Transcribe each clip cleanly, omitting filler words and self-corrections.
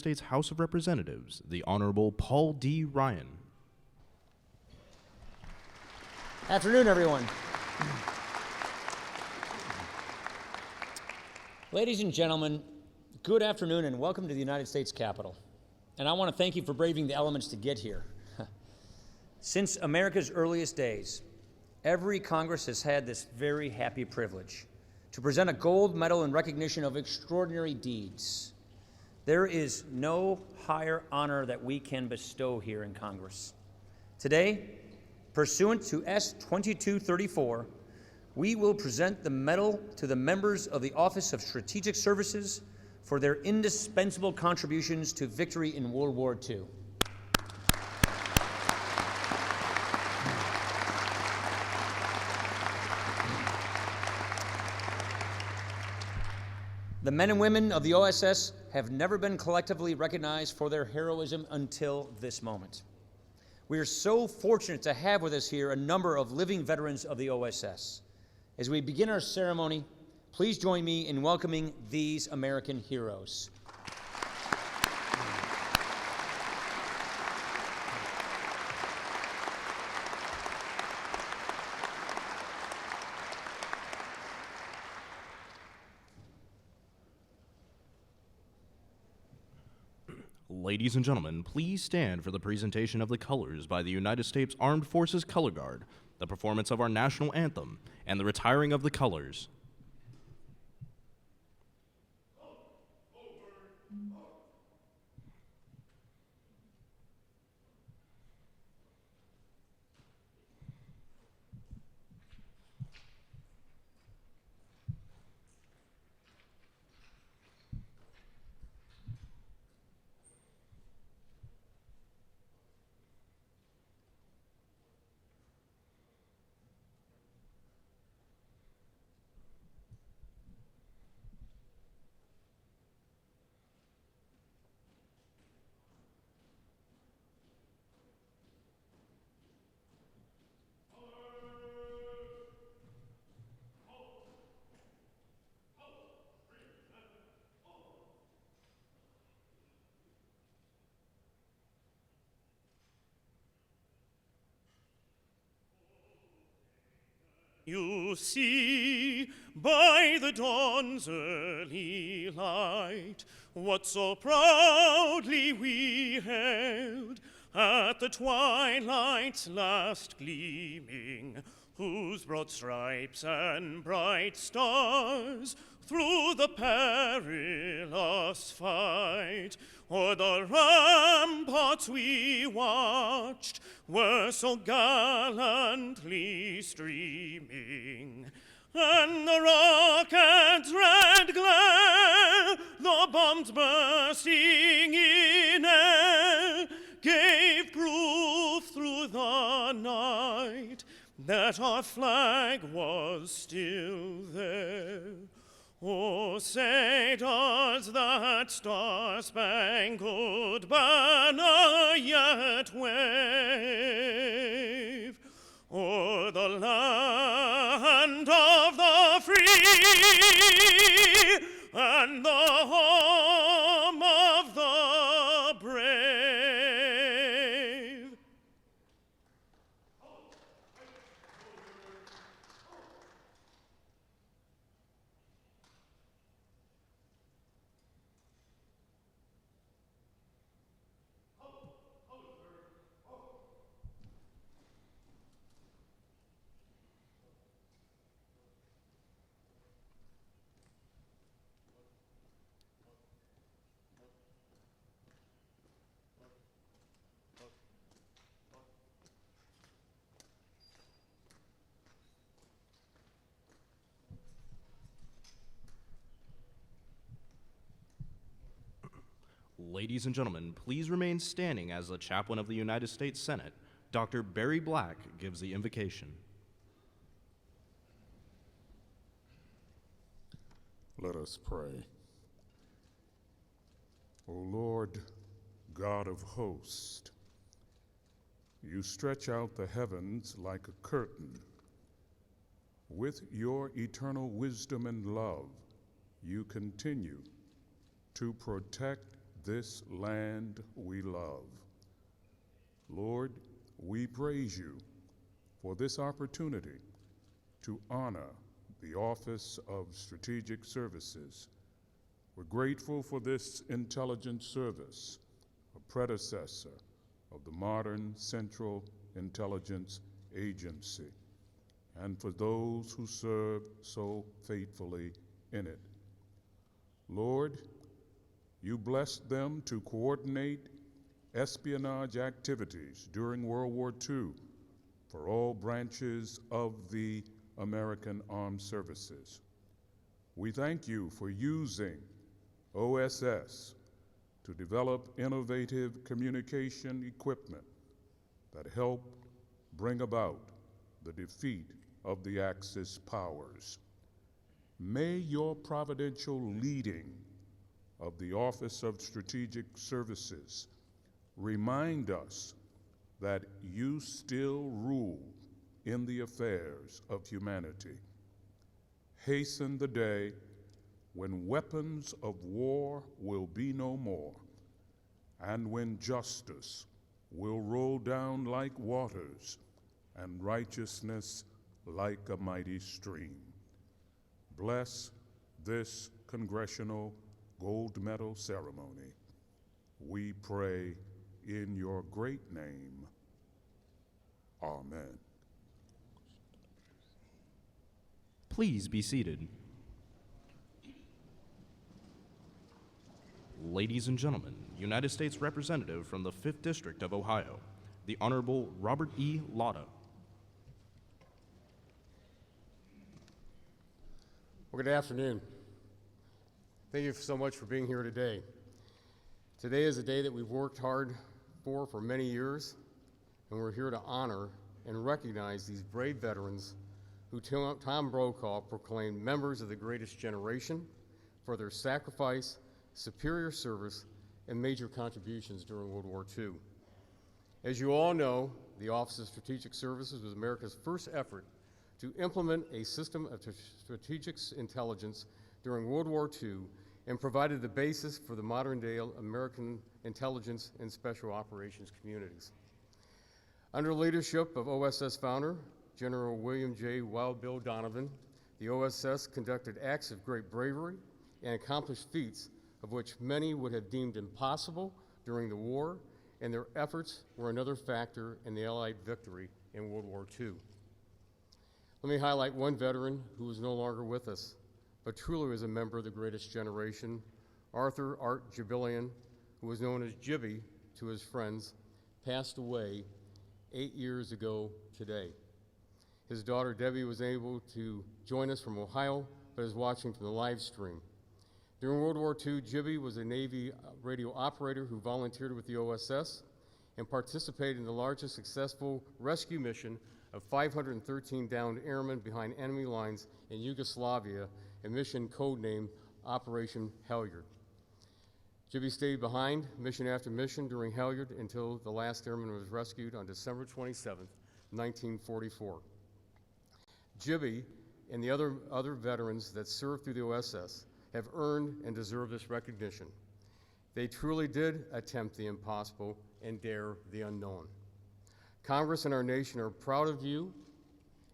States House of Representatives, the Honorable Paul D. Ryan. Afternoon, everyone. Ladies and gentlemen, good afternoon and welcome to the United States Capitol. And I want to thank you for braving the elements to get here. Since America's earliest days, every Congress has had this very happy privilege to present a gold medal in recognition of extraordinary deeds. There is no higher honor that we can bestow here in Congress. Today, pursuant to S. 2234, we will present the medal to the members of the Office of Strategic Services for their indispensable contributions to victory in World War II. The men and women of the OSS have never been collectively recognized for their heroism until this moment. We are so fortunate to have with us here a number of living veterans of the OSS. As we begin our ceremony, please join me in welcoming these American heroes. Ladies and gentlemen, please stand for the presentation of the colors by the United States Armed Forces Color Guard, the performance of our national anthem, and the retiring of the colors. You see, by the dawn's early light, what so proudly we held at the twilight's last gleaming, whose broad stripes and bright stars through the perilous fight o'er the ramparts we watched were so gallantly streaming, and the rocket's red glare, the bombs bursting in air, gave proof through the night that our flag was still there. Oh, say does that star-spangled banner yet wave o'er the land of the free and the home of the brave? Ladies and gentlemen, please remain standing as the Chaplain of the United States Senate, Dr. Barry Black, gives the invocation. Let us pray. O Lord, God of hosts, you stretch out the heavens like a curtain. With your eternal wisdom and love, you continue to protect, this land we love. Lord, we praise you for this opportunity to honor the Office of Strategic Services. We're grateful for this intelligence service, a predecessor of the modern Central Intelligence Agency, and for those who served so faithfully in it. Lord, you blessed them to coordinate espionage activities during World War II for all branches of the American Armed Services. We thank you for using OSS to develop innovative communication equipment that help bring about the defeat of the Axis powers. May your providential leading of the Office of Strategic Services remind us that you still rule in the affairs of humanity. Hasten the day when weapons of war will be no more, and when justice will roll down like waters and righteousness like a mighty stream. Bless this Congressional Gold Medal ceremony. We pray in your great name. Amen. Please be seated. Ladies and gentlemen, United States Representative from the 5th District of Ohio, the Honorable Robert E. Latta. Well, good afternoon. Thank you so much for being here today. Today is a day that we've worked hard for many years, and we're here to honor and recognize these brave veterans who Tom Brokaw proclaimed members of the greatest generation for their sacrifice, superior service, and major contributions during World War II. As you all know, the Office of Strategic Services was America's first effort to implement a system of strategic intelligence during World War II and provided the basis for the modern-day American intelligence and special operations communities. Under the leadership of OSS founder, General William J. Wild Bill Donovan, the OSS conducted acts of great bravery and accomplished feats of which many would have deemed impossible during the war, and their efforts were another factor in the Allied victory in World War II. Let me highlight one veteran who is no longer with us, but truly was a member of the greatest generation, Arthur Art Jibilian, who was known as Jibby to his friends, passed away 8 years ago today. His daughter Debbie was able to join us from Ohio, but is watching from the live stream. During World War II, Jibby was a Navy radio operator who volunteered with the OSS and participated in the largest successful rescue mission of 513 downed airmen behind enemy lines in Yugoslavia, a mission codenamed Operation Halyard. Jibby stayed behind mission after mission during Halyard until the last airman was rescued on December 27, 1944. Jibby and the other veterans that served through the OSS have earned and deserve this recognition. They truly did attempt the impossible and dare the unknown. Congress and our nation are proud of you,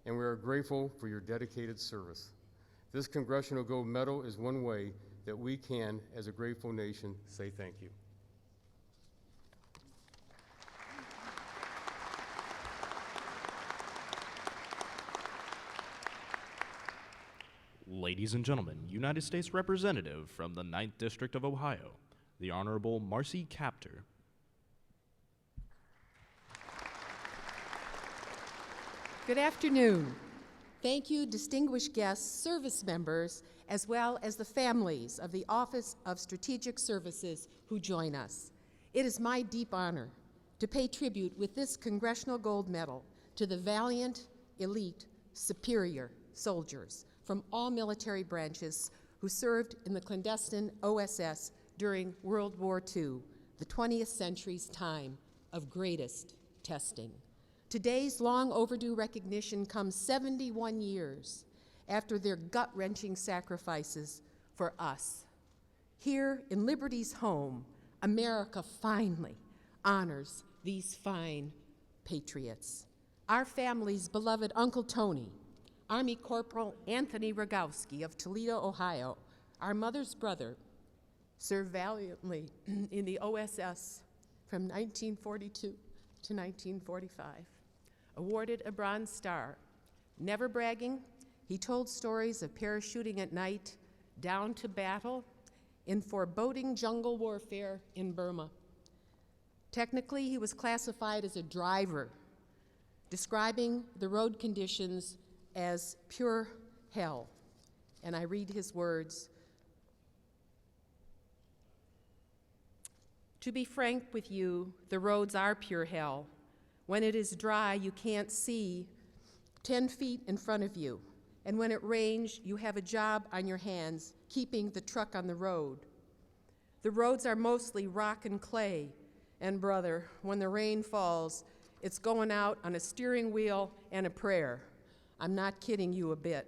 and we are grateful for your dedicated service. This Congressional Gold Medal is one way that we can, as a grateful nation, say thank you. Ladies and gentlemen, United States Representative from the 9th District of Ohio, the Honorable Marcy Kaptur. Good afternoon. Thank you, distinguished guests, service members, as well as the families of the Office of Strategic Services who join us. It is my deep honor to pay tribute with this Congressional Gold Medal to the valiant, elite, superior soldiers from all military branches who served in the clandestine OSS during World War II, the 20th century's time of greatest testing. Today's long overdue recognition comes 71 years after their gut-wrenching sacrifices for us. Here in Liberty's home, America finally honors these fine patriots. Our family's beloved Uncle Tony, Army Corporal Anthony Rogowski of Toledo, Ohio, our mother's brother, served valiantly in the OSS from 1942 to 1945. Awarded a Bronze Star. Never bragging, he told stories of parachuting at night down to battle in foreboding jungle warfare in Burma. Technically, he was classified as a driver, describing the road conditions as pure hell. And I read his words. To be frank with you, the roads are pure hell. When it is dry, you can't see 10 feet in front of you. And when it rains, you have a job on your hands, keeping the truck on the road. The roads are mostly rock and clay. And brother, when the rain falls, it's going out on a steering wheel and a prayer. I'm not kidding you a bit.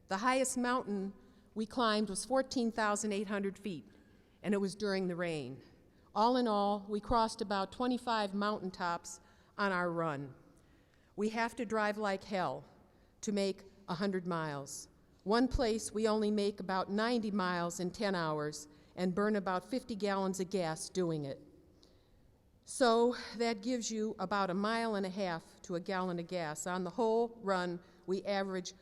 The highest mountain we climbed was 14,800 feet, and it was during the rain. All in all, we crossed about 25 mountaintops on our run. We have to drive like hell to make 100 miles. One place we only make about 90 miles in 10 hours and burn about 50 gallons of gas doing it. So that gives you about 1.5 miles to a gallon of gas. On the whole run, we average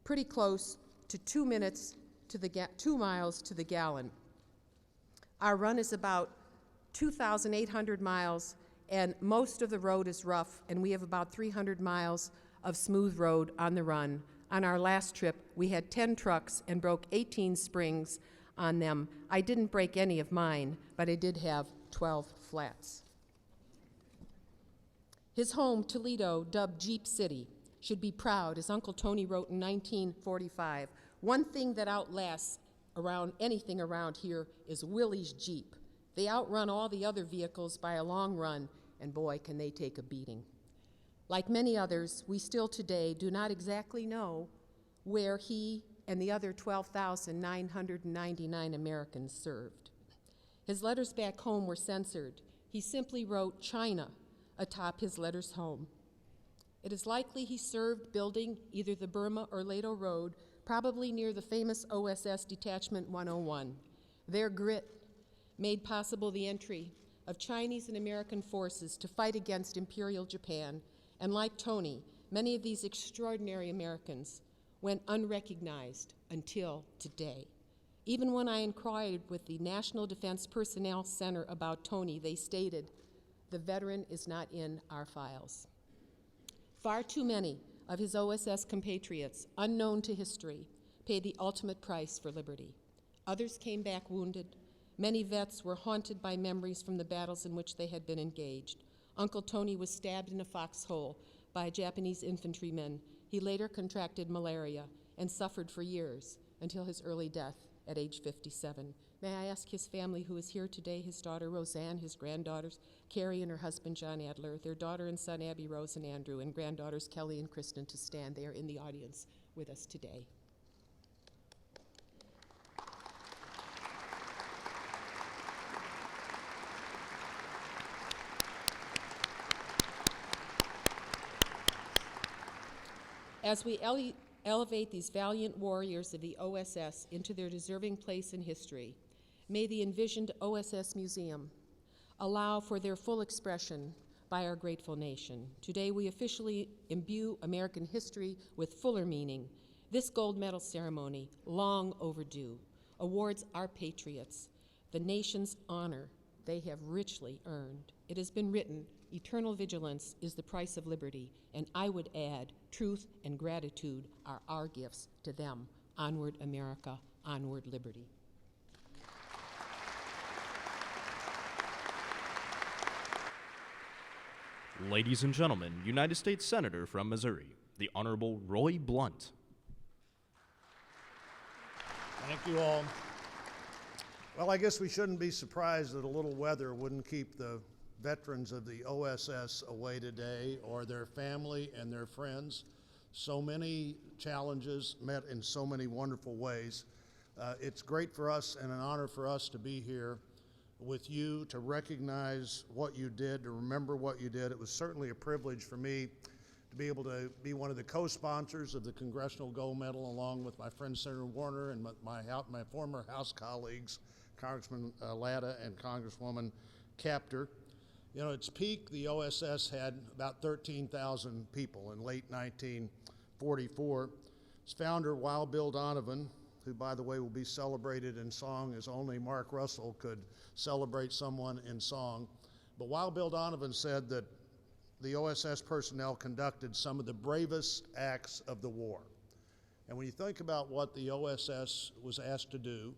pretty close to 2 minutes to 2 miles to the gallon. Our run is about 2,800 miles, and most of the road is rough, and we have about 300 miles of smooth road on the run. On our last trip, we had 10 trucks and broke 18 springs on them. I didn't break any of mine, but I did have 12 flats. His home, Toledo, dubbed Jeep City, should be proud, as Uncle Tony wrote in 1945. One thing that outlasts anything around here is Willie's Jeep. They outrun all the other vehicles by a long run, and boy, can they take a beating. Like many others, we still today do not exactly know where he and the other 12,999 Americans served. His letters back home were censored. He simply wrote China atop his letters home. It is likely he served building either the Burma or Lato Road, probably near the famous OSS Detachment 101. Their grit made possible the entry of Chinese and American forces to fight against Imperial Japan, and like Tony, many of these extraordinary Americans went unrecognized until today. Even when I inquired with the National Defense Personnel Center about Tony, they stated, "The veteran is not in our files." Far too many of his OSS compatriots, unknown to history, paid the ultimate price for liberty. Others came back wounded. Many vets were haunted by memories from the battles in which they had been engaged. Uncle Tony was stabbed in a foxhole by Japanese infantrymen. He later contracted malaria and suffered for years until his early death at age 57. May I ask his family, who is here today, his daughter Roseanne, his granddaughters Carrie and her husband John Adler, their daughter and son Abby Rose and Andrew, and granddaughters Kelly and Kristen to stand. They are in the audience with us today. As we elevate these valiant warriors of the OSS into their deserving place in history, may the envisioned OSS Museum allow for their full expression by our grateful nation. Today we officially imbue American history with fuller meaning. This gold medal ceremony, long overdue, awards our patriots the nation's honor they have richly earned. It has been written, eternal vigilance is the price of liberty, and I would add, truth and gratitude are our gifts to them. Onward, America, onward, liberty. Ladies and gentlemen, United States Senator from Missouri, the Honorable Roy Blunt. Thank you all. Well, I guess we shouldn't be surprised that a little weather wouldn't keep the veterans of the OSS away today, or their family and their friends. So many challenges met in so many wonderful ways. It's great for us and an honor for us to be here with you to recognize what you did, to remember what you did. It was certainly a privilege for me to be able to be one of the co-sponsors of the Congressional Gold Medal, along with my friend Senator Warner and my former House colleagues, Congressman Latta and Congresswoman Chapter. You know, its peak, the OSS had about 13,000 people in late 1944. Its founder, Wild Bill Donovan, who, by the way, will be celebrated in song as only Mark Russell could celebrate someone in song. But Wild Bill Donovan said that the OSS personnel conducted some of the bravest acts of the war. And when you think about what the OSS was asked to do,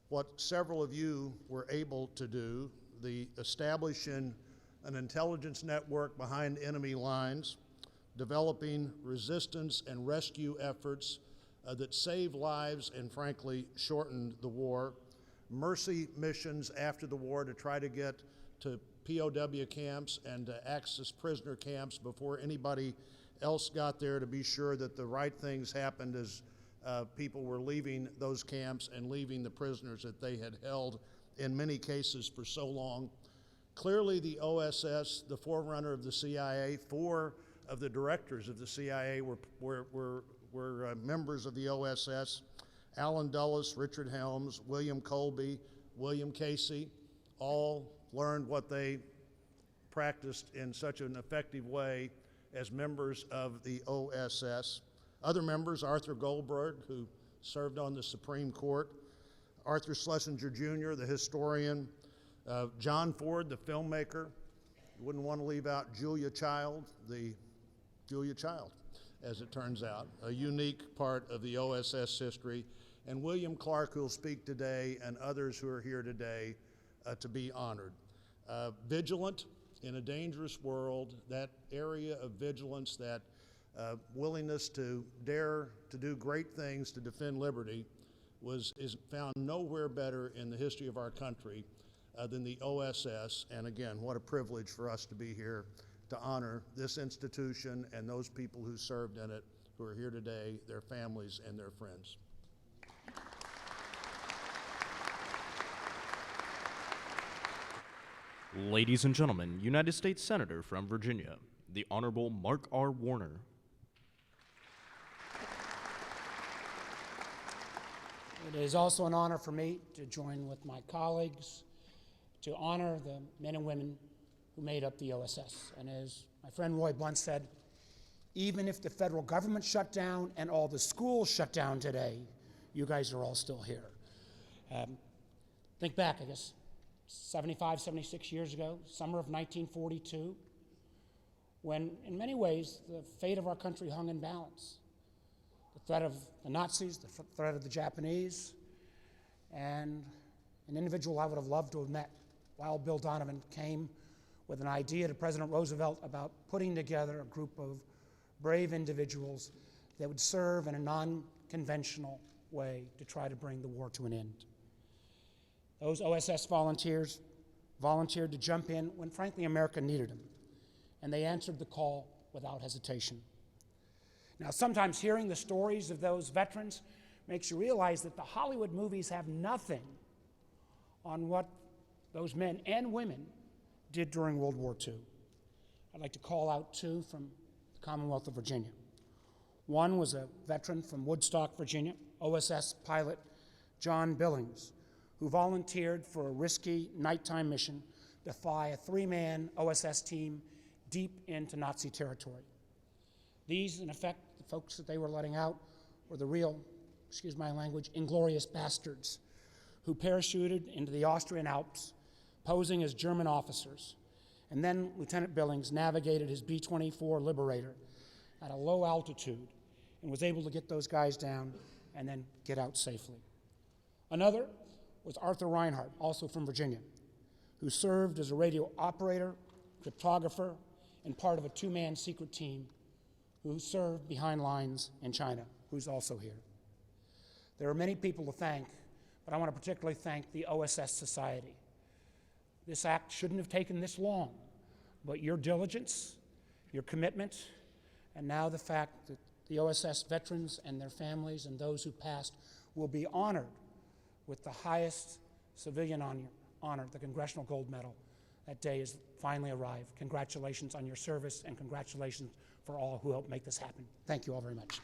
what several of you were able to do, the establishing an intelligence network behind enemy lines, developing resistance and rescue efforts that saved lives and frankly shortened the war, mercy missions after the war to try to get to POW camps and to access prisoner camps before anybody else got there, to be sure that the right things happened as people were leaving those camps and leaving the prisoners that they had held in many cases for so long. Clearly the OSS, the forerunner of the CIA, 4 of the directors of the CIA were members of the OSS: Alan Dulles, Richard Helms, William Colby, William Casey, all learned what they practiced in such an effective way as members of the OSS. Other members, Arthur Goldberg, who served on the Supreme Court, Arthur Schlesinger Jr., the historian, John Ford, the filmmaker. You wouldn't want to leave out Julia Child, as it turns out, a unique part of the OSS history, and William Clark, who will speak today, and others who are here today to be honored. Vigilant in a dangerous world, that area of vigilance, that willingness to dare to do great things to defend liberty is found nowhere better in the history of our country than the OSS. And again, what a privilege for us to be here to honor this institution and those people who served in it, who are here today, their families and their friends. Ladies and gentlemen, United States Senator from Virginia, the Honorable Mark R. Warner. It is also an honor for me to join with my colleagues to honor the men and women who made up the OSS. And as my friend Roy Blunt said, even if the federal government shut down and all the schools shut down today, you guys are all still here. Think back, I guess, 75, 76 years ago, summer of 1942, when in many ways the fate of our country hung in balance. The threat of the Nazis, the threat of the Japanese, and an individual I would have loved to have met, Wild Bill Donovan, came with an idea to President Roosevelt about putting together a group of brave individuals that would serve in a non-conventional way to try to bring the war to an end. Those OSS volunteers volunteered to jump in when, frankly, America needed them, and they answered the call without hesitation. Now, sometimes hearing the stories of those veterans makes you realize that the Hollywood movies have nothing on what those men and women did during World War II. I'd like to call out 2 from the Commonwealth of Virginia. One was a veteran from Woodstock, Virginia, OSS pilot John Billings, who volunteered for a risky nighttime mission to fly a 3-man OSS team deep into Nazi territory. These, in effect, the folks that they were letting out were the real, excuse my language, inglorious bastards who parachuted into the Austrian Alps, posing as German officers. And then Lieutenant Billings navigated his B-24 Liberator at a low altitude and was able to get those guys down and then get out safely. Another was Arthur Reinhardt, also from Virginia, who served as a radio operator, cryptographer, and part of a 2-man secret team who served behind lines in China, who's also here. There are many people to thank, but I want to particularly thank the OSS Society. This act shouldn't have taken this long, but your diligence, your commitment, and now the fact that the OSS veterans and their families and those who passed will be honored with the highest civilian honor honor, the Congressional Gold Medal. That day has finally arrived. Congratulations on your service, and congratulations for all who helped make this happen. Thank you all very much.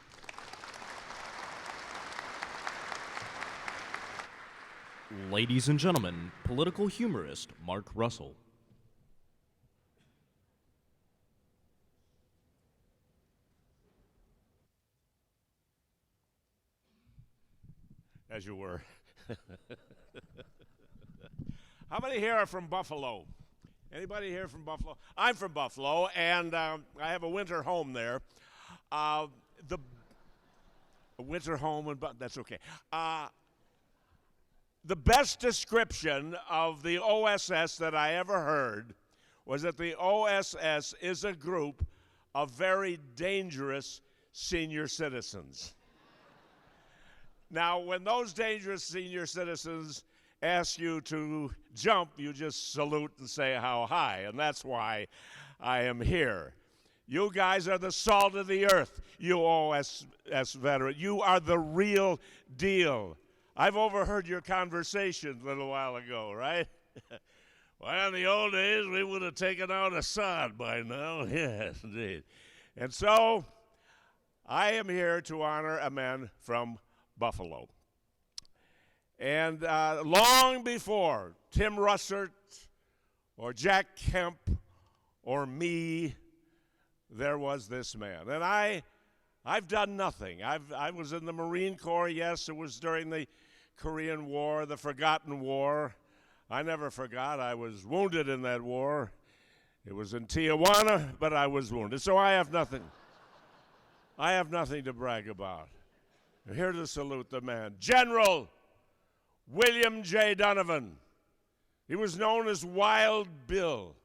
Ladies and gentlemen, political humorist Mark Russell. As you were. How many here are from Buffalo? Anybody here from Buffalo? I'm from Buffalo, and I have a winter home there. A winter home, and that's okay. The best description of the OSS that I ever heard was that the OSS is a group of very dangerous senior citizens. Now, when those dangerous senior citizens ask you to jump, you just salute and say how high, and that's why I am here. You guys are the salt of the earth, you OSS veteran. You are the real deal. I've overheard your conversation a little while ago, right? Well, in the old days, we would have taken out Assad by now. Yes, indeed. And so, I am here to honor a man from Buffalo. And long before Tim Russert or Jack Kemp or me, there was this man. And I've done nothing. I was in the Marine Corps. Yes, it was during the Korean War, the forgotten war. I never forgot. I was wounded in that war. It was in Tijuana, but I was wounded. So I have nothing. I have nothing to brag about. I'm here to salute the man. General William J. Donovan. He was known as Wild Bill.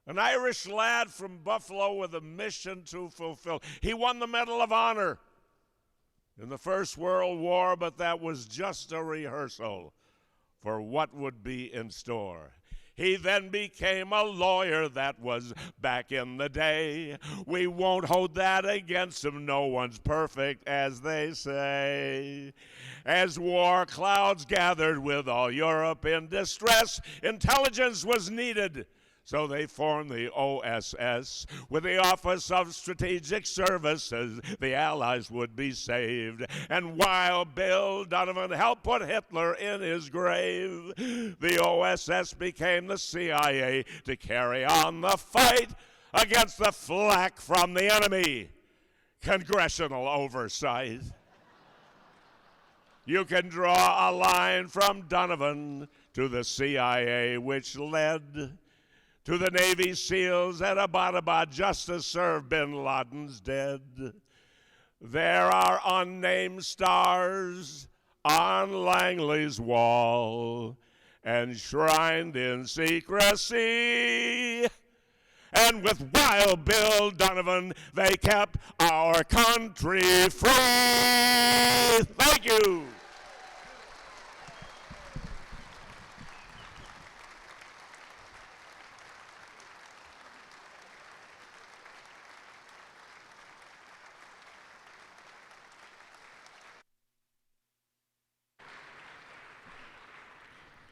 An Irish lad from Buffalo with a mission to fulfill. He won the Medal of Honor in the First World War, but that was just a rehearsal for what would be in store. He then became a lawyer. That was back in the day. We won't hold that against him. No one's perfect, as they say. As war clouds gathered with all Europe in distress, intelligence was needed. So they formed the OSS with the Office of Strategic Services. The Allies would be saved. And while Bill Donovan helped put Hitler in his grave, the OSS became the CIA to carry on the fight against the flak from the enemy. Congressional oversight. You can draw a line from Donovan to the CIA, which led to the Navy SEALs at Abbottabad just to serve bin Laden's dead. There are unnamed stars on Langley's wall, enshrined in secrecy. And with Wild Bill Donovan, they kept our country free. Thank you.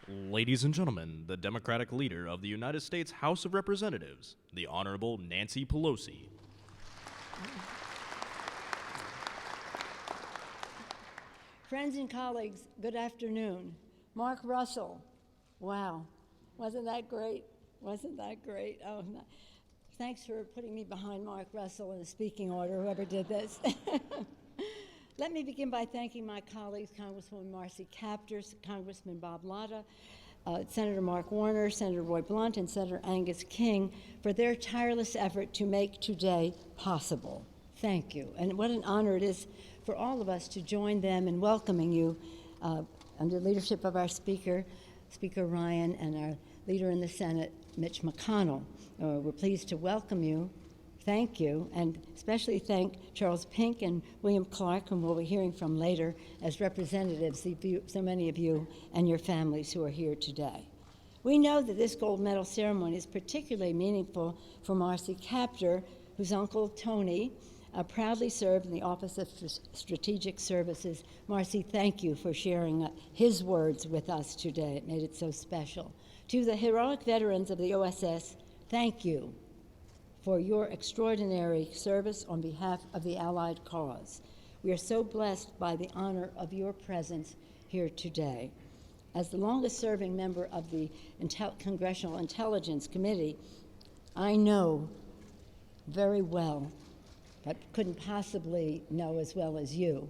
Ladies and gentlemen, the Democratic leader of the United States House of Representatives, the Honorable Nancy Pelosi. Friends and colleagues, good afternoon. Mark Russell, wow, wasn't that great? Wasn't that great? Oh, no. Thanks for putting me behind Mark Russell in the speaking order, whoever did this. Let me begin by thanking my colleagues, Congresswoman Marcy Kaptur, Congressman Bob Latta, Senator Mark Warner, Senator Roy Blunt, and Senator Angus King for their tireless effort to make today possible. Thank you. And what an honor it is for all of us to join them in welcoming you under the leadership of our Speaker, Speaker Ryan, and our leader in the Senate, Mitch McConnell. We're pleased to welcome you. Thank you, and especially thank Charles Pink and William Clark, whom we'll be hearing from later, as representatives, so many of you and your families who are here today. We know that this gold medal ceremony is particularly meaningful for Marcy Kaptur, whose uncle Tony proudly served in the Office of Strategic Services. Marcy, thank you for sharing his words with us today. It made it so special. To the heroic veterans of the OSS, thank you for your extraordinary service on behalf of the Allied cause. We are so blessed by the honor of your presence here today. As the longest-serving member of the Congressional Intelligence Committee, I know very well, but couldn't possibly know as well as you,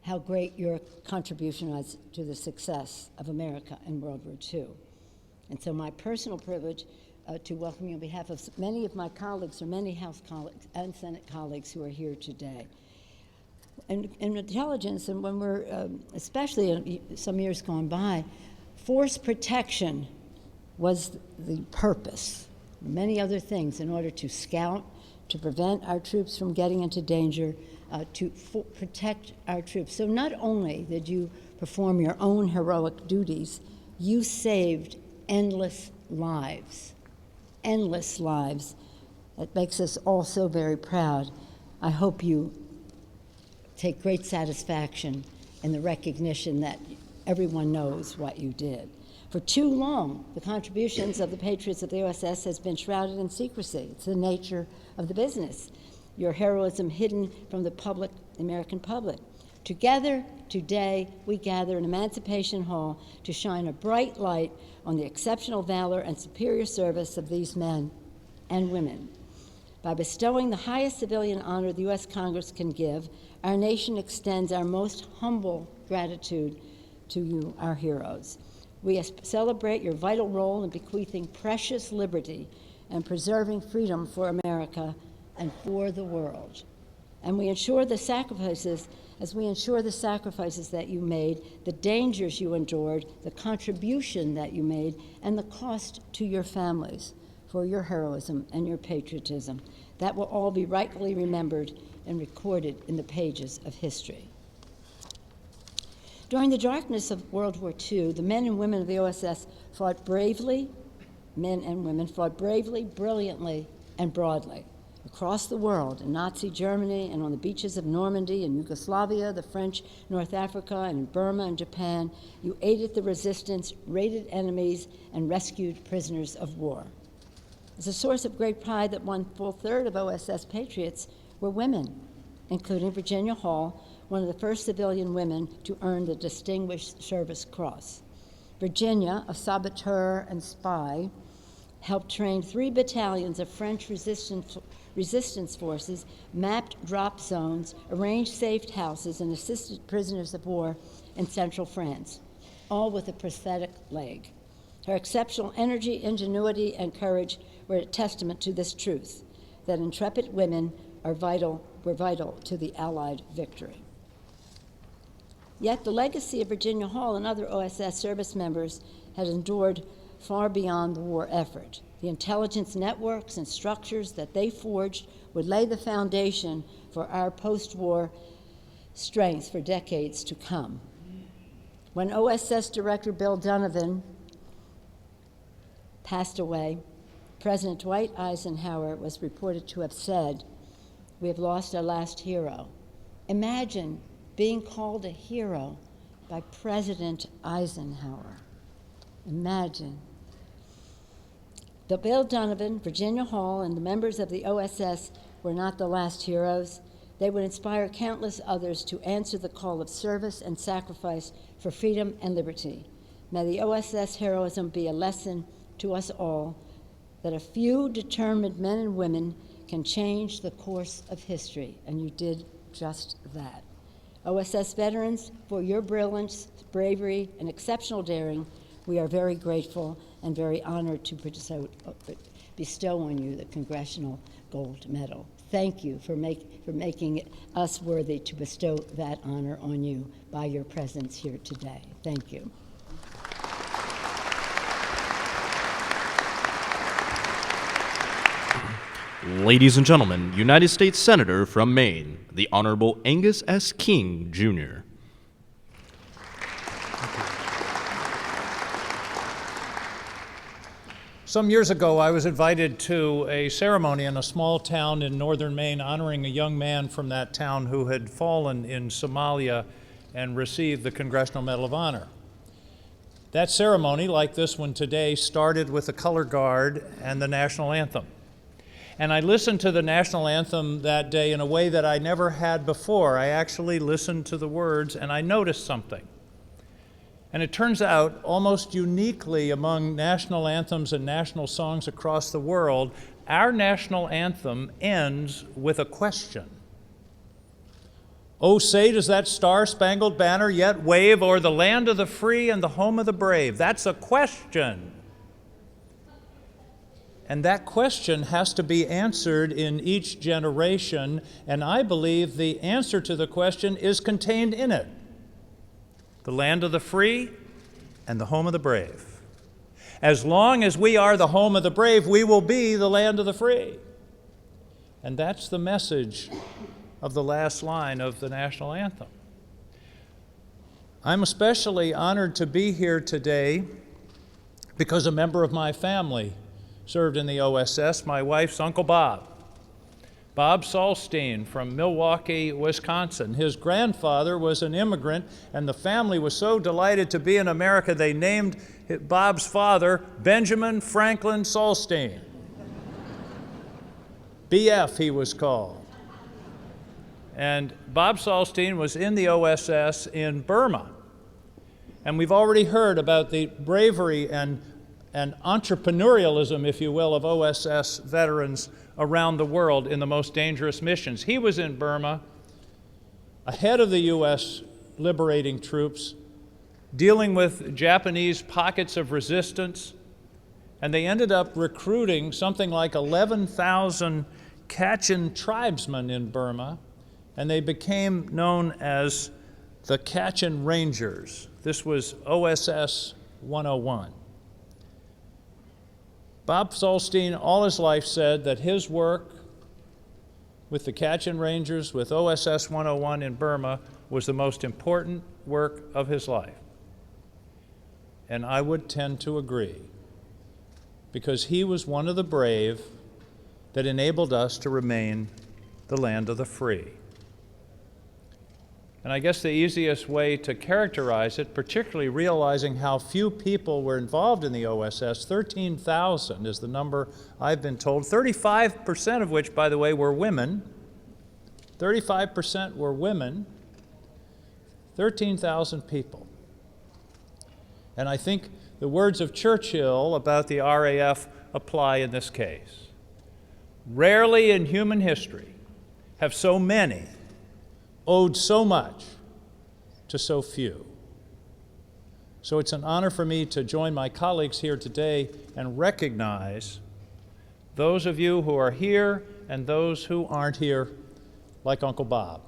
how great your contribution was to the success of America in World War II. And so my personal privilege to welcome you on behalf of many of my colleagues, or many House colleagues and Senate colleagues who are here today. And in intelligence, and when we're, especially in some years gone by, force protection was the purpose. Many other things in order to scout, to prevent our troops from getting into danger, to protect our troops. So not only did you perform your own heroic duties, you saved endless lives. Endless lives. That makes us all so very proud. I hope you take great satisfaction in the recognition that everyone knows what you did. For too long, the contributions of the patriots of the OSS has been shrouded in secrecy. It's the nature of the business. Your heroism hidden from the public, the American public. Together, today, we gather in Emancipation Hall to shine a bright light on the exceptional valor and superior service of these men and women. By bestowing the highest civilian honor the U.S. Congress can give, our nation extends our most humble gratitude to you, our heroes. We celebrate your vital role in bequeathing precious liberty and preserving freedom for America and for the world. And we ensure the sacrifices, as we ensure the sacrifices that you made, the dangers you endured, the contribution that you made, and the cost to your families for your heroism and your patriotism. That will all be rightfully remembered and recorded in the pages of history. During the darkness of World War II, the men and women of the OSS fought bravely, men and women fought bravely, brilliantly, and broadly. Across the world, in Nazi Germany and on the beaches of Normandy and Yugoslavia, the French, North Africa, and in Burma and Japan, you aided the resistance, raided enemies, and rescued prisoners of war. It's a source of great pride that 1/3 of OSS patriots were women, including Virginia Hall, one of the first civilian women to earn the Distinguished Service Cross. Virginia, a saboteur and spy, helped train 3 battalions of French resistance forces, mapped drop zones, arranged safe houses, and assisted prisoners of war in central France, all with a prosthetic leg. Her exceptional energy, ingenuity, and courage were a testament to this truth, that intrepid women were vital to the Allied victory. Yet the legacy of Virginia Hall and other OSS service members had endured far beyond the war effort. The intelligence networks and structures that they forged would lay the foundation for our post-war strength for decades to come. When OSS Director Bill Donovan passed away, President Dwight Eisenhower was reported to have said, "We have lost our last hero." Imagine being called a hero by President Eisenhower. Imagine. The Bill Donovan, Virginia Hall, and the members of the OSS were not the last heroes. They would inspire countless others to answer the call of service and sacrifice for freedom and liberty. May the OSS heroism be a lesson to us all that a few determined men and women can change the course of history, and you did just that. OSS veterans, for your brilliance, bravery, and exceptional daring, we are very grateful and very honored to bestow on you the Congressional Gold Medal. Thank you for making us worthy to bestow that honor on you by your presence here today. Thank you. Ladies and gentlemen, United States Senator from Maine, the Honorable Angus S. King, Jr. Some years ago, I was invited to a ceremony in a small town in northern Maine honoring a young man from that town who had fallen in Somalia and received the Congressional Medal of Honor. That ceremony, like this one today, started with the color guard and the national anthem. And I listened to the national anthem that day in a way that I never had before. I actually listened to the words and I noticed something. And it turns out, almost uniquely among national anthems and national songs across the world, our national anthem ends with a question. Oh, say, does that star-spangled banner yet wave o'er the land of the free and the home of the brave? That's a question. And that question has to be answered in each generation, and I believe the answer to the question is contained in it. The land of the free and the home of the brave. As long as we are the home of the brave, we will be the land of the free. And that's the message of the last line of the national anthem. I'm especially honored to be here today because a member of my family served in the OSS, my wife's Uncle Bob. Bob Salstein from Milwaukee, Wisconsin. His grandfather was an immigrant, and the family was so delighted to be in America, they named Bob's father Benjamin Franklin Salstein. BF, he was called. And Bob Salstein was in the OSS in Burma. And we've already heard about the bravery and entrepreneurialism, if you will, of OSS veterans around the world in the most dangerous missions. He was in Burma, ahead of the U.S. liberating troops, dealing with Japanese pockets of resistance, and they ended up recruiting something like 11,000 Kachin tribesmen in Burma, and they became known as the Kachin Rangers. This was OSS 101. Bob Salstein, all his life, said that his work with the Kachin Rangers, with OSS 101 in Burma, was the most important work of his life. And I would tend to agree, because he was one of the brave that enabled us to remain the land of the free. And I guess the easiest way to characterize it, particularly realizing how few people were involved in the OSS, 13,000 is the number I've been told, 35% of which, by the way, were women. 35% were women, 13,000 people. And I think the words of Churchill about the RAF apply in this case. Rarely in human history have so many owed so much to so few. So it's an honor for me to join my colleagues here today and recognize those of you who are here and those who aren't here, like Uncle Bob,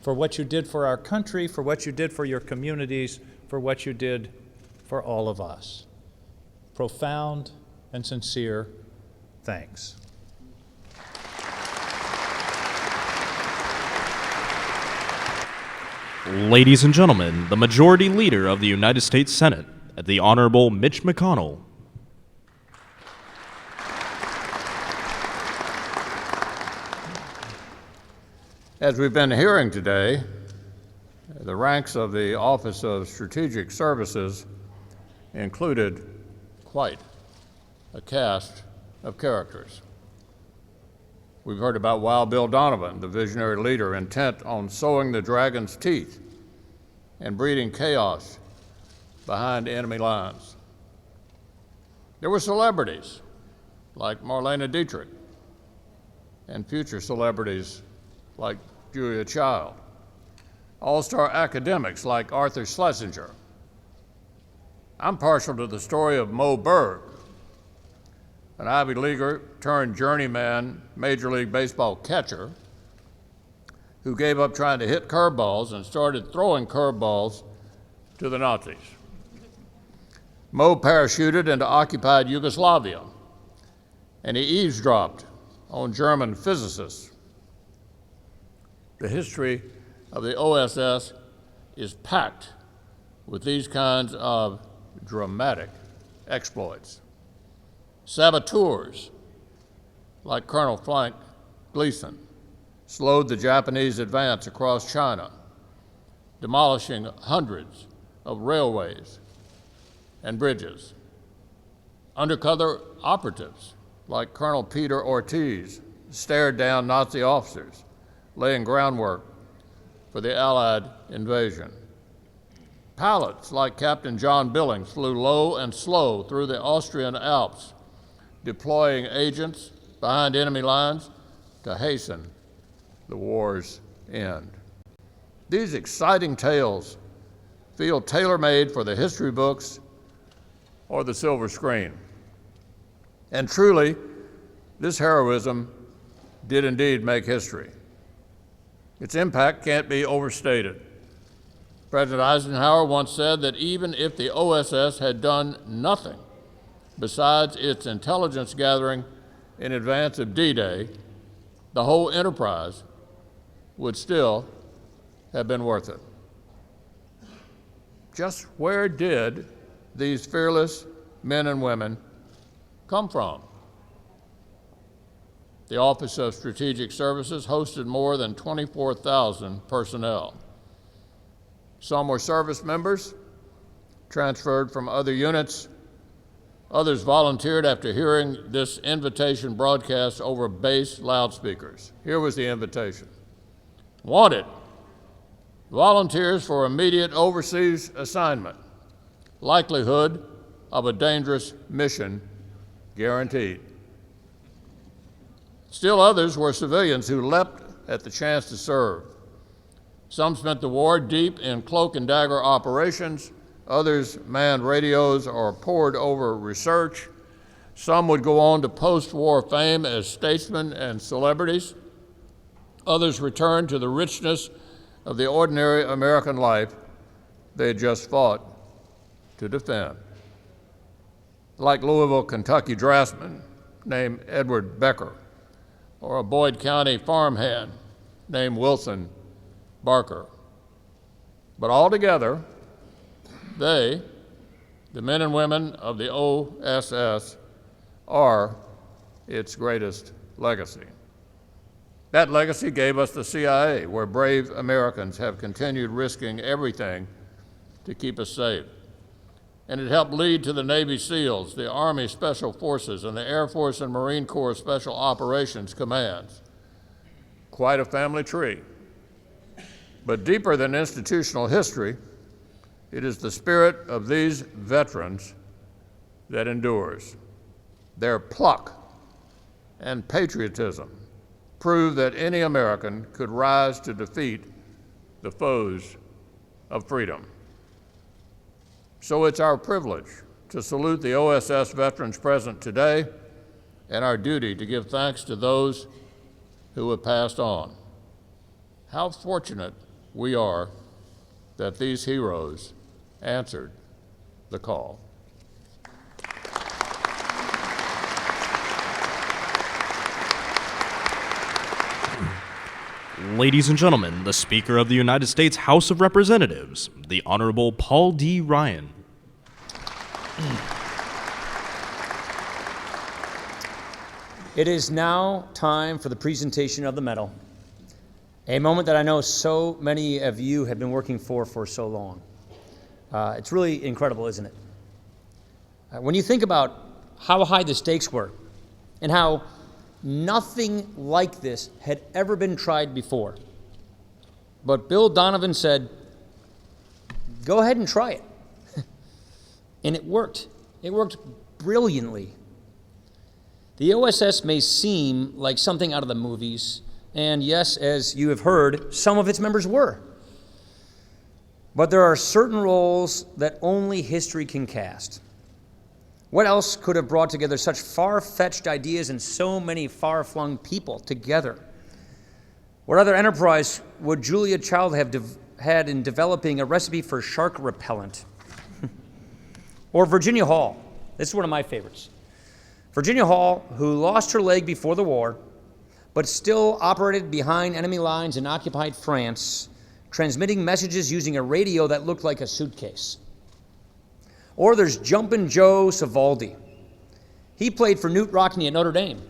for what you did for our country, for what you did for your communities, for what you did for all of us. Profound and sincere thanks. Ladies and gentlemen, the Majority Leader of the United States Senate, the Honorable Mitch McConnell. As we've been hearing today, the ranks of the Office of Strategic Services included quite a cast of characters. We've heard about Wild Bill Donovan, the visionary leader intent on sowing the dragon's teeth and breeding chaos behind enemy lines. There were celebrities like Marlene Dietrich and future celebrities like Julia Child, all-star academics like Arthur Schlesinger. I'm partial to the story of Mo Berg, an Ivy Leaguer turned journeyman Major League Baseball catcher who gave up trying to hit curveballs and started throwing curveballs to the Nazis. Mo parachuted into occupied Yugoslavia, and he eavesdropped on German physicists. The history of the OSS is packed with these kinds of dramatic exploits. Saboteurs, like Colonel Frank Gleason, slowed the Japanese advance across China, demolishing hundreds of railways and bridges. Undercover operatives, like Colonel Peter Ortiz, stared down Nazi officers, laying groundwork for the Allied invasion. Pilots, like Captain John Billings, flew low and slow through the Austrian Alps, deploying agents behind enemy lines to hasten the war's end. These exciting tales feel tailor-made for the history books or the silver screen. And truly, this heroism did indeed make history. Its impact can't be overstated. President Eisenhower once said that even if the OSS had done nothing besides its intelligence gathering in advance of D-Day, the whole enterprise would still have been worth it. Just where did these fearless men and women come from? The Office of Strategic Services hosted more than 24,000 personnel. Some were service members, transferred from other units. Others volunteered after hearing this invitation broadcast over base loudspeakers. Here was the invitation. Wanted, volunteers for immediate overseas assignment. Likelihood of a dangerous mission guaranteed. Still others were civilians who leapt at the chance to serve. Some spent the war deep in cloak and dagger operations. Others manned radios or pored over research. Some would go on to post-war fame as statesmen and celebrities. Others returned to the richness of the ordinary American life they had just fought to defend. Like Louisville, Kentucky draftsman named Edward Becker, or a Boyd County farmhand named Wilson Barker. But altogether, they, the men and women of the OSS, are its greatest legacy. That legacy gave us the CIA, where brave Americans have continued risking everything to keep us safe. And it helped lead to the Navy SEALs, the Army Special Forces, and the Air Force and Marine Corps Special Operations Commands. Quite a family tree. But deeper than institutional history, it is the spirit of these veterans that endures. Their pluck and patriotism prove that any American could rise to defeat the foes of freedom. So it's our privilege to salute the OSS veterans present today, and our duty to give thanks to those who have passed on. How fortunate we are that these heroes answered the call. Ladies and gentlemen, the Speaker of the United States House of Representatives, the Honorable Paul D. Ryan. It is now time for the presentation of the medal, a moment that I know so many of you have been working for so long. It's really incredible, isn't it? When you think about how high the stakes were and how nothing like this had ever been tried before. But Bill Donovan said, go ahead and try it. And it worked. It worked brilliantly. The OSS may seem like something out of the movies, and yes, as you have heard, some of its members were. But there are certain roles that only history can cast. What else could have brought together such far-fetched ideas and so many far-flung people together? What other enterprise would Julia Child have had in developing a recipe for shark repellent? Or Virginia Hall. This is one of my favorites. Virginia Hall, who lost her leg before the war, but still operated behind enemy lines in occupied France, transmitting messages using a radio that looked like a suitcase. Or there's Jumpin' Joe Savoldi. He played for Knute Rockne at Notre Dame.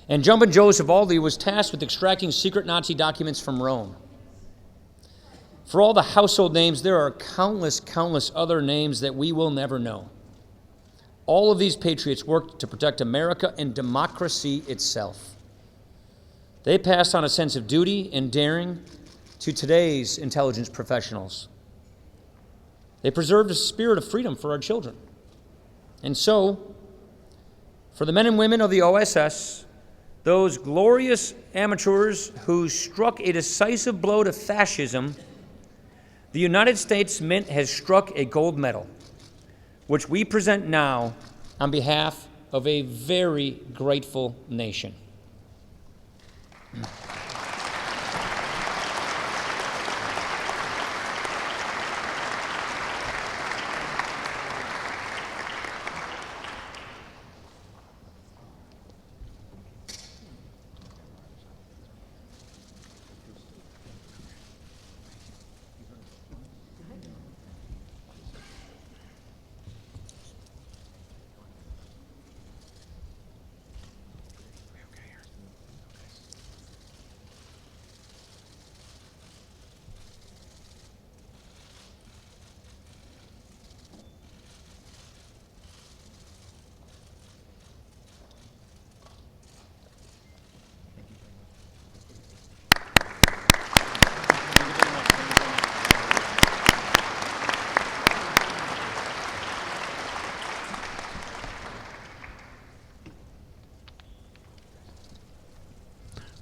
And Jumpin' Joe Savoldi was tasked with extracting secret Nazi documents from Rome. For all the household names, there are countless, countless other names that we will never know. All of these patriots worked to protect America and democracy itself. They passed on a sense of duty and daring to today's intelligence professionals. They preserved a spirit of freedom for our children. And so, for the men and women of the OSS, those glorious amateurs who struck a decisive blow to fascism, the United States Mint has struck a gold medal, which we present now on behalf of a very grateful nation.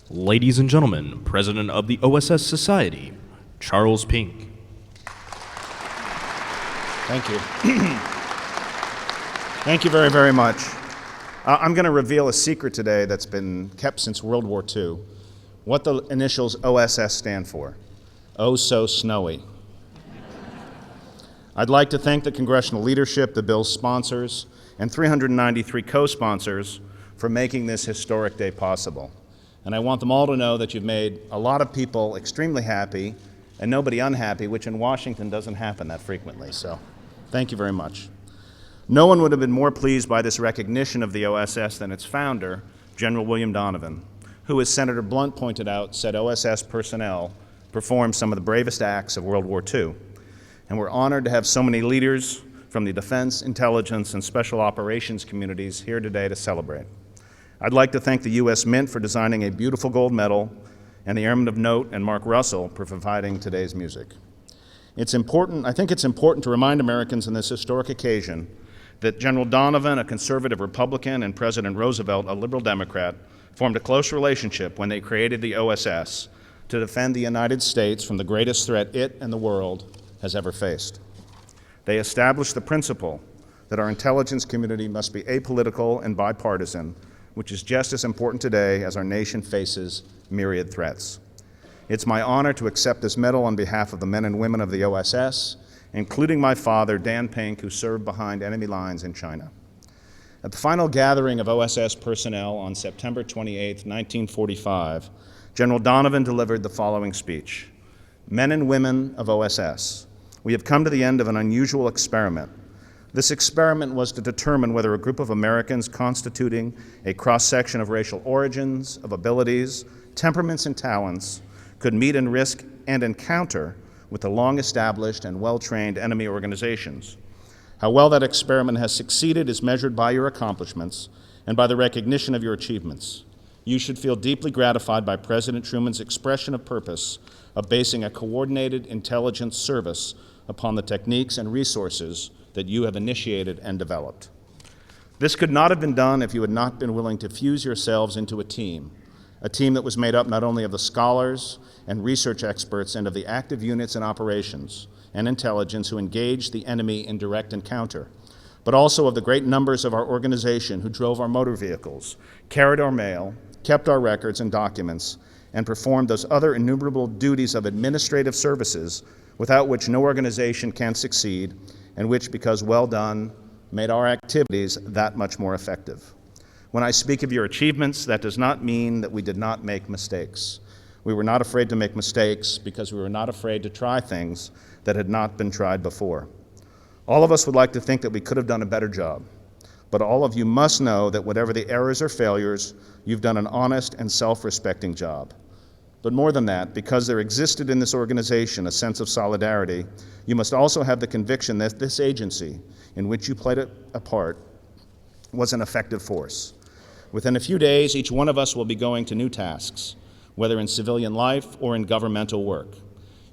Ladies and gentlemen, President of the OSS Society, Charles Pink. Thank you. Thank you very, very much. I'm going to reveal a secret today that's been kept since World War II, what the initials OSS stand for. Oh, so snowy. I'd like to thank the congressional leadership, the bill's sponsors, and 393 co-sponsors for making this historic day possible. And I want them all to know that you've made a lot of people extremely happy and nobody unhappy, which in Washington doesn't happen that frequently. So thank you very much. No one would have been more pleased by this recognition of the OSS than its founder, General William Donovan, who, as Senator Blunt pointed out, said OSS personnel performed some of the bravest acts of World War II. And we're honored to have so many leaders from the defense, intelligence, and special operations communities here today to celebrate. I'd like to thank the U.S. Mint for designing a beautiful gold medal, and the Airmen of Note and Mark Russell for providing today's music. I think it's important to remind Americans on this historic occasion that General Donovan, a conservative Republican, and President Roosevelt, a liberal Democrat, formed a close relationship when they created the OSS to defend the United States from the greatest threat it and the world has ever faced. They established the principle that our intelligence community must be apolitical and bipartisan, which is just as important today as our nation faces myriad threats. It's my honor to accept this medal on behalf of the men and women of the OSS, including my father, Dan Pink, who served behind enemy lines in China. At the final gathering of OSS personnel on September 28, 1945, General Donovan delivered the following speech. Men and women of OSS, we have come to the end of an unusual experiment. This experiment was to determine whether a group of Americans constituting a cross-section of racial origins, of abilities, temperaments, and talents could meet and risk and encounter with the long-established and well-trained enemy organizations. How well that experiment has succeeded is measured by your accomplishments and by the recognition of your achievements. You should feel deeply gratified by President Truman's expression of purpose of basing a coordinated intelligence service upon the techniques and resources that you have initiated and developed. This could not have been done if you had not been willing to fuse yourselves into a team that was made up not only of the scholars and research experts and of the active units and operations and intelligence who engaged the enemy in direct encounter, but also of the great numbers of our organization who drove our motor vehicles, carried our mail, kept our records and documents, and performed those other innumerable duties of administrative services without which no organization can succeed, and which, because well done, made our activities that much more effective. When I speak of your achievements, that does not mean that we did not make mistakes. We were not afraid to make mistakes because we were not afraid to try things that had not been tried before. All of us would like to think that we could have done a better job, but all of you must know that whatever the errors or failures, you've done an honest and self-respecting job. But more than that, because there existed in this organization a sense of solidarity, you must also have the conviction that this agency, in which you played a part, was an effective force. Within a few days, each one of us will be going to new tasks, whether in civilian life or in governmental work.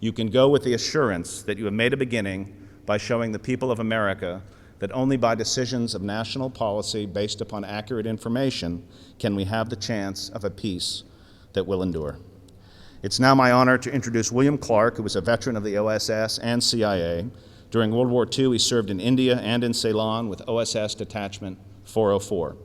You can go with the assurance that you have made a beginning by showing the people of America that only by decisions of national policy based upon accurate information can we have the chance of a peace that will endure. It's now my honor to introduce William Clark, who was a veteran of the OSS and CIA. During World War II, he served in India and in Ceylon with OSS Detachment 404.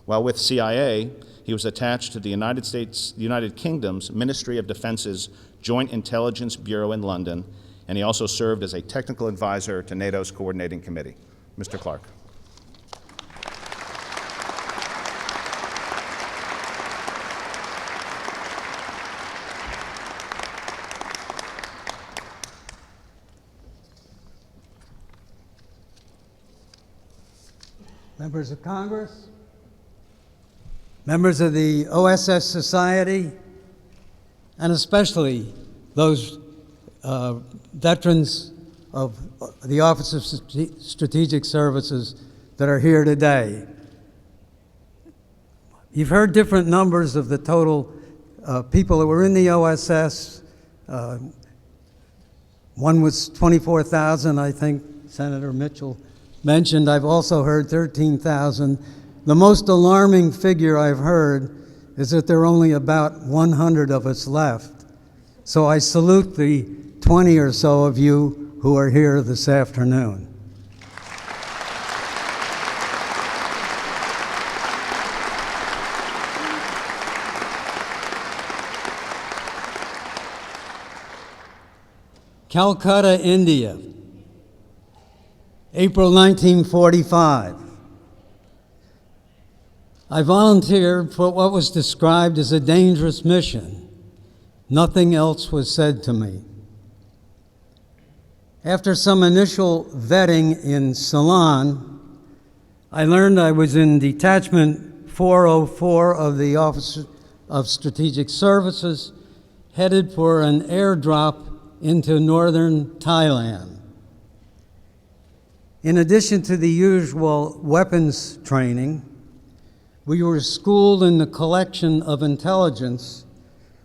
While with CIA, he was attached to the United Kingdom's Ministry of Defense's Joint Intelligence Bureau in London, and he also served as a technical advisor to NATO's Coordinating Committee. Mr. Clark. Members of Congress, members of the OSS Society, and especially those veterans of the Office of Strategic Services that are here today. You've heard different numbers of the total people that were in the OSS. One was 24,000, I think Senator Mitchell mentioned. I've also heard 13,000. The most alarming figure I've heard is that there are only about 100 of us left. So I salute the 20 or so of you who are here this afternoon. Calcutta, India, April 1945. I volunteered for what was described as a dangerous mission. Nothing else was said to me. After some initial vetting in Ceylon, I learned I was in Detachment 404 of the Office of Strategic Services, headed for an airdrop into northern Thailand. In addition to the usual weapons training, we were schooled in the collection of intelligence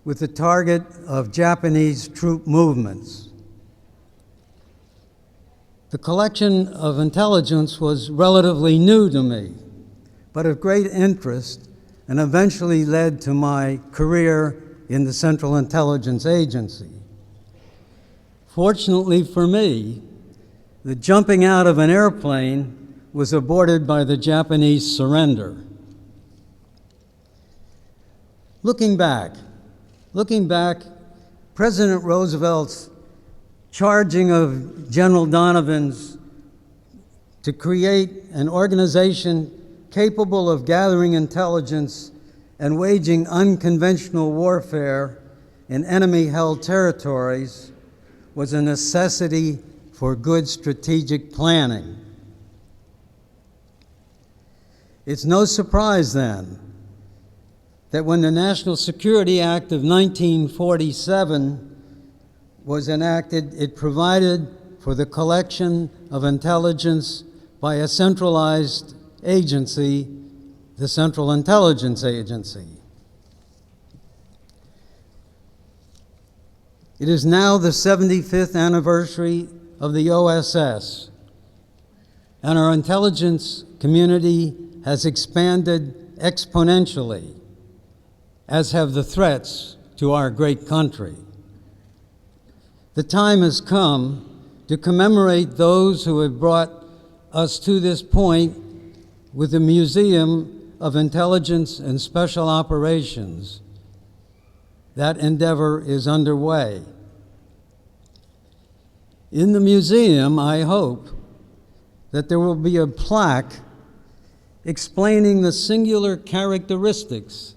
with the target of Japanese troop movements. The collection of intelligence was relatively new to me, but of great interest, and eventually led to my career in the Central Intelligence Agency. Fortunately for me, the jumping out of an airplane was aborted by the Japanese surrender. Looking back, President Roosevelt's charging of General Donovan's to create an organization capable of gathering intelligence and waging unconventional warfare in enemy-held territories was a necessity for good strategic planning. It's no surprise then that when the National Security Act of 1947 was enacted, it provided for the collection of intelligence by a centralized agency, the Central Intelligence Agency. It is now the 75th anniversary of the OSS, and our intelligence community has expanded exponentially, as have the threats to our great country. The time has come to commemorate those who have brought us to this point with the Museum of Intelligence and Special Operations. That endeavor is underway. In the museum, I hope that there will be a plaque explaining the singular characteristics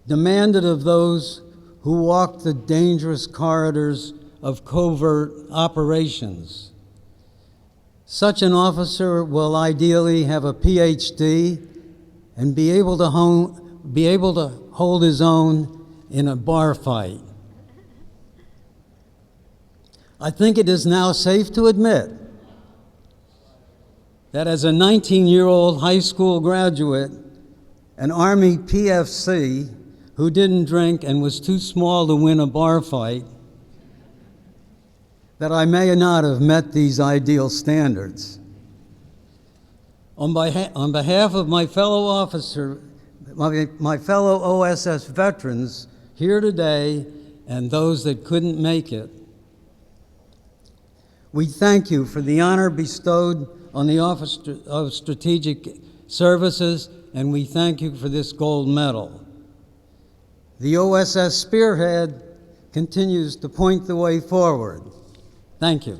demanded of those who walk the dangerous corridors of covert operations. Such an officer will ideally have a PhD and be able to hold his own in a bar fight. I think it is now safe to admit that as a 19-year-old high school graduate, an Army PFC who didn't drink and was too small to win a bar fight, that I may not have met these ideal standards. On behalf of my fellow OSS veterans here today and those that couldn't make it, we thank you for the honor bestowed on the Office of Strategic Services, and we thank you for this gold medal. The OSS spearhead continues to point the way forward. Thank you.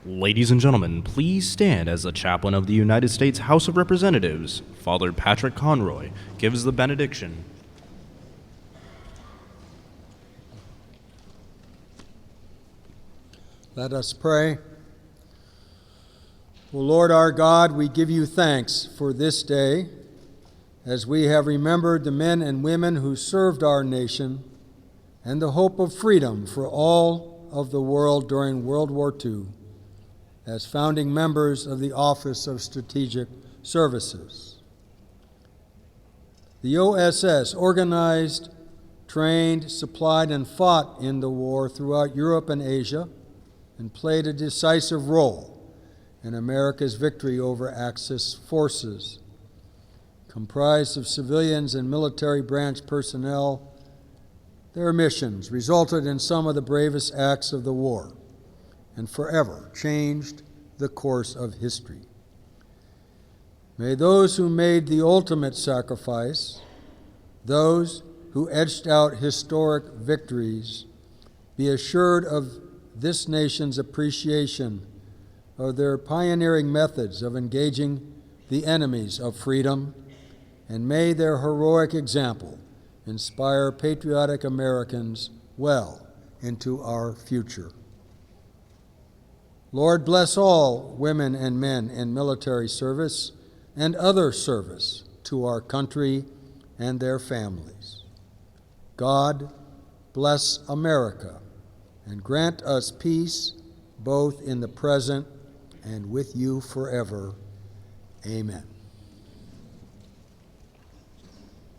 Ladies and gentlemen, please stand as the Chaplain of the United States House of Representatives, Father Patrick Conroy, gives the benediction. Let us pray. O Lord our God, we give you thanks for this day as we have remembered the men and women who served our nation and the hope of freedom for all of the world during World War II as founding members of the Office of Strategic Services. The OSS organized, trained, supplied, and fought in the war throughout Europe and Asia and played a decisive role in America's victory over Axis forces. Comprised of civilians and military branch personnel, their missions resulted in some of the bravest acts of the war and forever changed the course of history. May those who made the ultimate sacrifice, those who etched out historic victories, be assured of this nation's appreciation of their pioneering methods of engaging the enemies of freedom, and may their heroic example inspire patriotic Americans well into our future. Lord, bless all women and men in military service and other service to our country and their families. God, bless America and grant us peace both in the present and with you forever. Amen.